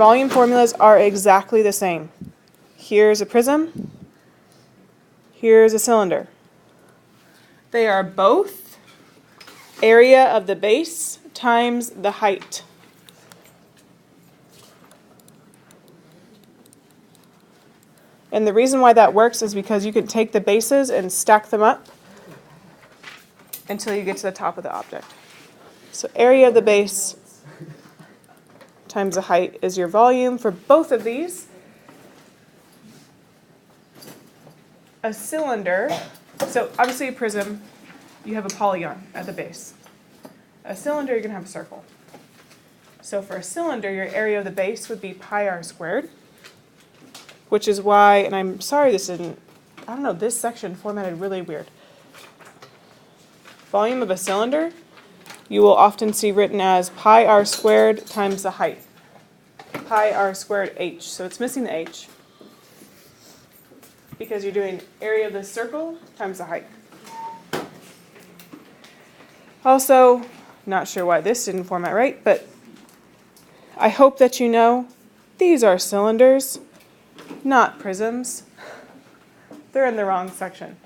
Volume formulas are exactly the same. Here's a prism. Here's a cylinder. They are both area of the base times the height. And the reason why that works is because you can take the bases and stack them up until you get to the top of the object. So area of the base times the height is your volume for both of these. A cylinder, so obviously a prism, you have a polygon at the base. A cylinder, you're going to have a circle. So for a cylinder, your area of the base would be pi r squared, which is why, and I'm sorry this isn't, I don't know, this section formatted really weird. Volume of a cylinder, you will often see written as pi r squared times the height. Pi r squared h, so it's missing the h because you're doing area of the circle times the height. Also, not sure why this didn't format right, but I hope that you know these are cylinders, not prisms. They're in the wrong section.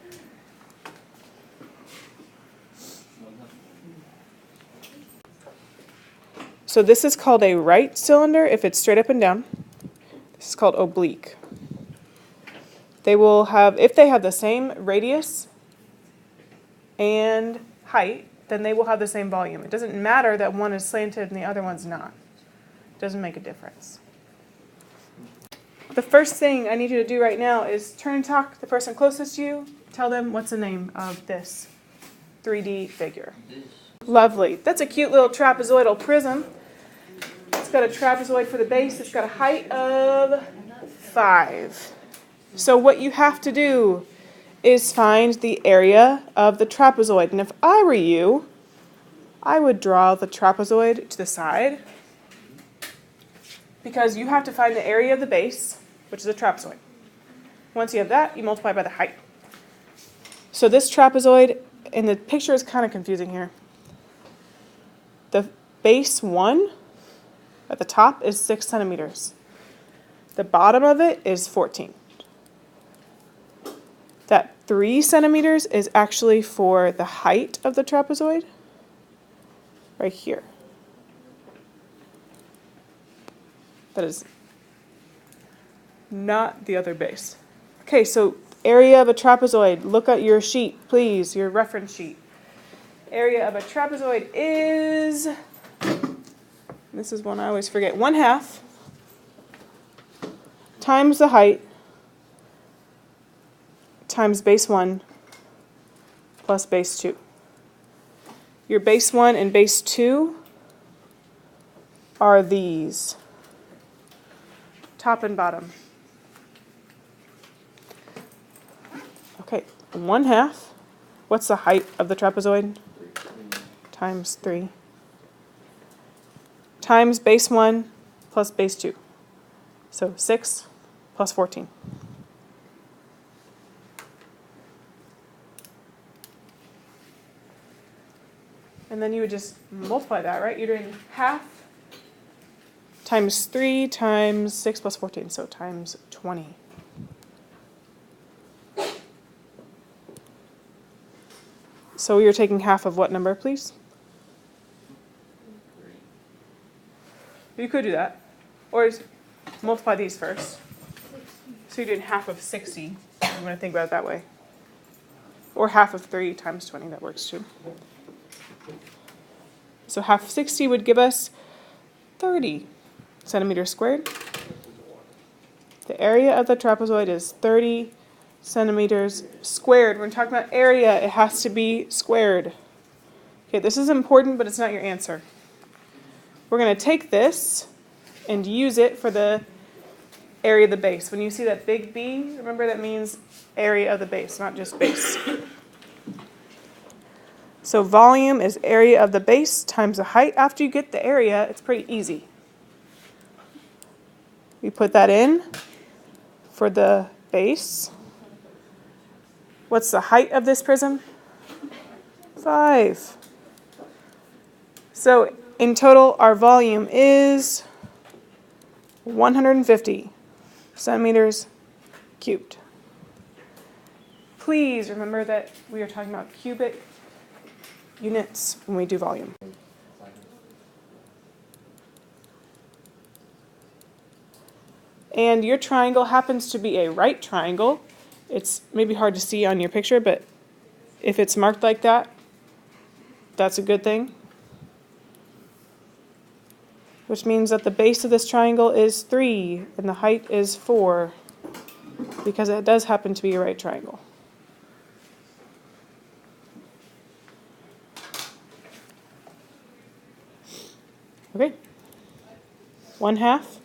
So this is called a right cylinder if it's straight up and down. This is called oblique. They will have, if they have the same radius and height, then they will have the same volume. It doesn't matter that one is slanted and the other one's not. It doesn't make a difference. The first thing I need you to do right now is turn and talk to the person closest to you. Tell them what's the name of this 3D figure. Lovely. That's a cute little trapezoidal prism. It's got a trapezoid for the base. It's got a height of 5. So what you have to do is find the area of the trapezoid. And if I were you, I would draw the trapezoid to the side because you have to find the area of the base, which is a trapezoid. Once you have that, you multiply by the height. So this trapezoid, and the picture is kind of confusing here. The base 1 at the top is 6 centimeters. The bottom of it is 14. That 3 centimeters is actually for the height of the trapezoid, right here. That is not the other base. Okay, so area of a trapezoid. Look at your sheet, please, your reference sheet. Area of a trapezoid is, this is one I always forget, 1/2 times the height times base 1 plus base 2. Your base 1 and base 2 are these, top and bottom. Okay, 1/2. What's the height of the trapezoid? Times 3. Times base 1 plus base 2. So 6 plus 14. And then you would just multiply that, right? You're doing 1/2 times 3 times 6 plus 14, so times 20. So you're taking 1/2 of what number, please? You could do that. Or multiply these first. So you're doing 1/2 of 60. I'm going to think about it that way. Or 1/2 of 3 times 20, that works too. So 1/2 of 60 would give us 30 centimeters squared. The area of the trapezoid is 30 centimeters squared. When we're talking about area, it has to be squared. Okay, this is important, but it's not your answer. We're going to take this and use it for the area of the base. When you see that big B, remember that means area of the base, not just base. So volume is area of the base times the height. After you get the area, it's pretty easy. We put that in for the base. What's the height of this prism? 5. So in total, our volume is 150 centimeters cubed. Please remember that we are talking about cubic units when we do volume. And your triangle happens to be a right triangle. It's maybe hard to see on your picture, but if it's marked like that, that's a good thing. Which means that the base of this triangle is 3 and the height is 4, because it does happen to be a right triangle. Okay, 1/2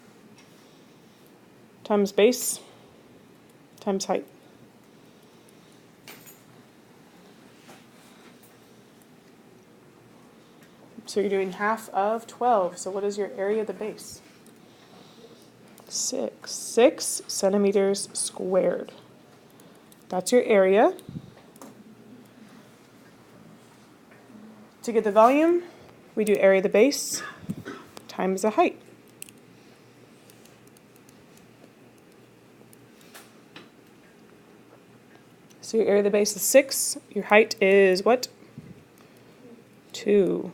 times base times height. So you're doing half of 12. So what is your area of the base? 6 centimeters squared. That's your area. To get the volume, we do area of the base times the height. So your area of the base is 6. Your height is what? 2.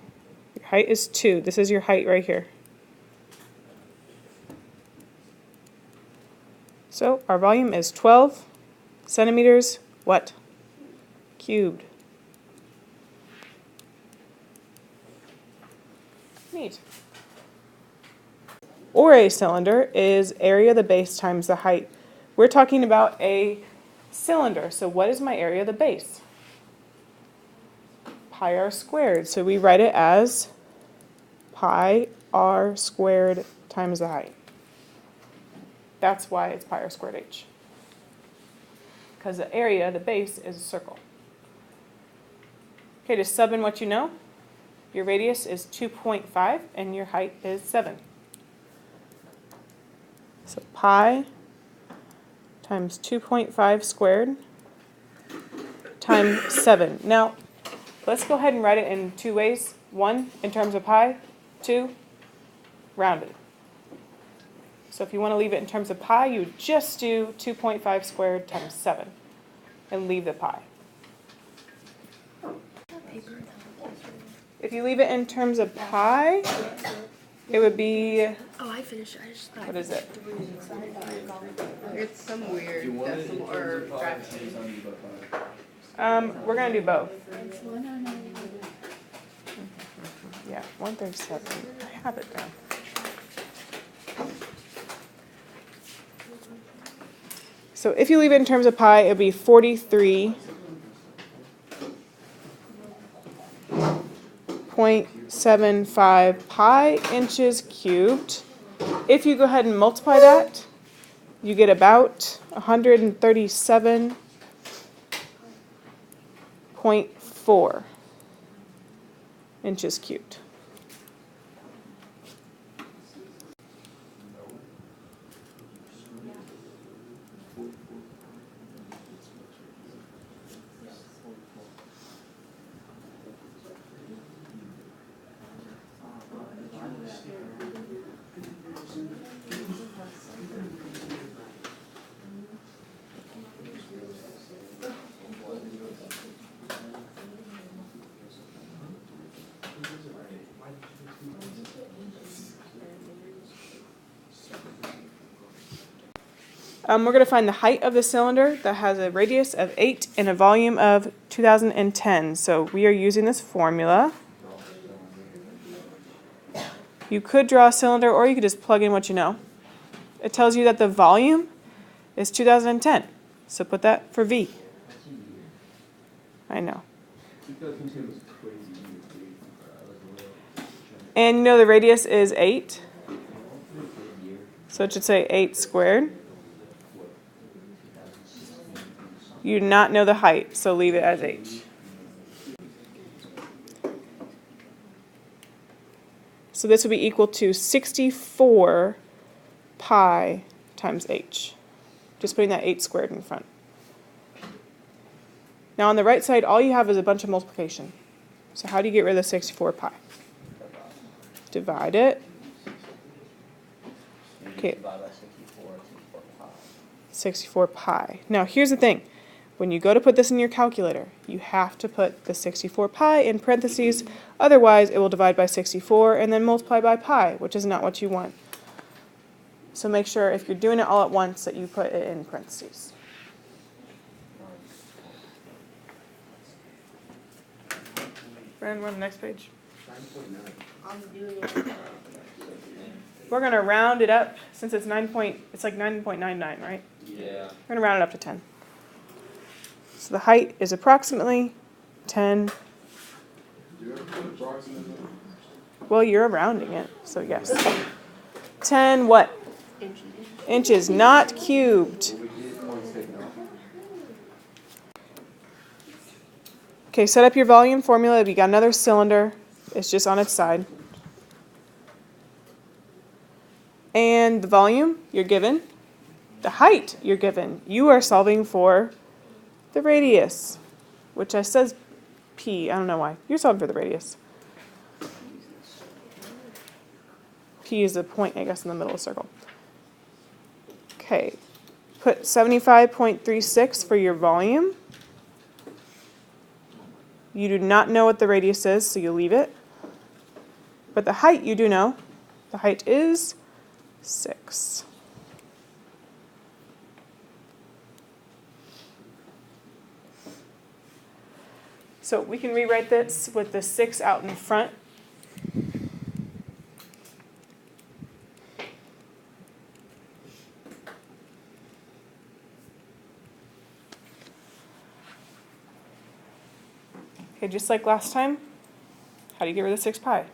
Your height is 2. This is your height right here. So our volume is 12 centimeters, what? Cubed. Neat. Or a cylinder is area of the base times the height. We're talking about a cylinder. So what is my area of the base? Pi r squared. So we write it as pi r squared times the height. That's why it's pi r squared h. Because the area, the base, is a circle. Okay, to sub in what you know, your radius is 2.5 and your height is 7. So pi times 2.5 squared times 7. Now, let's go ahead and write it in 2 ways. 1, in terms of pi. 2, rounded. So if you want to leave it in terms of pi, you would just do 2.5 squared times 7 and leave the pi. If you leave it in terms of pi, it would be, Oh, I finished. I just thought. what is it? It's some weird decimal or fraction. We're going to do both. Yeah, 137. I have it down. So if you leave it in terms of pi, it would be 43.75 pi inches cubed. If you go ahead and multiply that, you get about 137.4 inches cubed. We're going to find the height of the cylinder that has a radius of 8 and a volume of 2010. So we are using this formula. You could draw a cylinder or you could just plug in what you know. It tells you that the volume is 2010. So put that for V. I know. And you know the radius is 8. So it should say 8 squared. You do not know the height, so leave it as h. So this would be equal to 64 pi times h. Just putting that 8 squared in front. Now on the right side, all you have is a bunch of multiplication. So how do you get rid of the 64 pi? Divide it Okay. Divide by 64, 64 pi. 64 pi. Now here's the thing. When you go to put this in your calculator, you have to put the 64 pi in parentheses, otherwise it will divide by 64 and then multiply by pi, which is not what you want. So make sure if you're doing it all at once that you put it in parentheses. Brandon, we're on the next page. I'm doing it. We're going to round it up since it's it's like 9.99, right? Yeah. We're going to round it up to 10. So the height is approximately 10. Well, you're rounding it, so yes. 10 what? Inches. Inches, not cubed. Okay, set up your volume formula. You got another cylinder. It's just on its side. And the volume you're given. The height you're given. You are solving for the radius, which I says P. I don't know why. You're solving for the radius. P is the point, I guess, in the middle of the circle. Okay. Put 75.36 for your volume. You do not know what the radius is, so you leave it. But the height you do know. The height is 6. So we can rewrite this with the 6 out in front. Okay, just like last time, how do you get rid of 6 pi?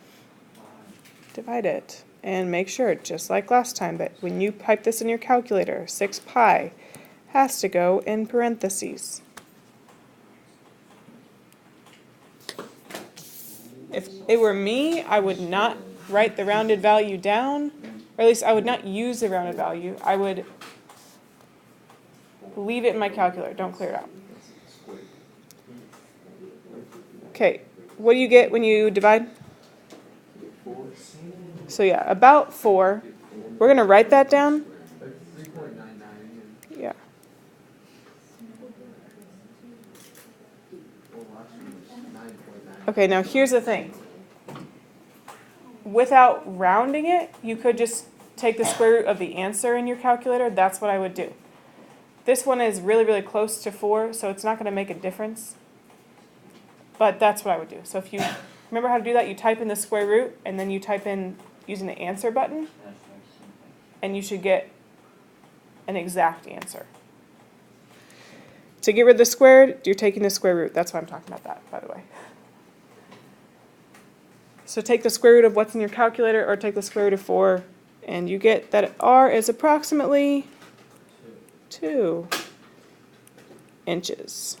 Divide it. And make sure, just like last time, that when you type this in your calculator, 6 pi has to go in parentheses. If it were me, I would not write the rounded value down, or at least I would not use the rounded value. I would leave it in my calculator. Don't clear it out. Okay, what do you get when you divide? So yeah, about 4. We're going to write that down. Yeah. Okay, now here's the thing. Without rounding it, you could just take the square root of the answer in your calculator. That's what I would do. This one is really, really close to 4, so it's not going to make a difference. But that's what I would do. So if you remember how to do that, you type in the square root, and then you type in using the answer button, and you should get an exact answer. To get rid of the squared, you're taking the square root. That's why I'm talking about that, by the way. So take the square root of what's in your calculator, or take the square root of 4, and you get that R is approximately 2 inches.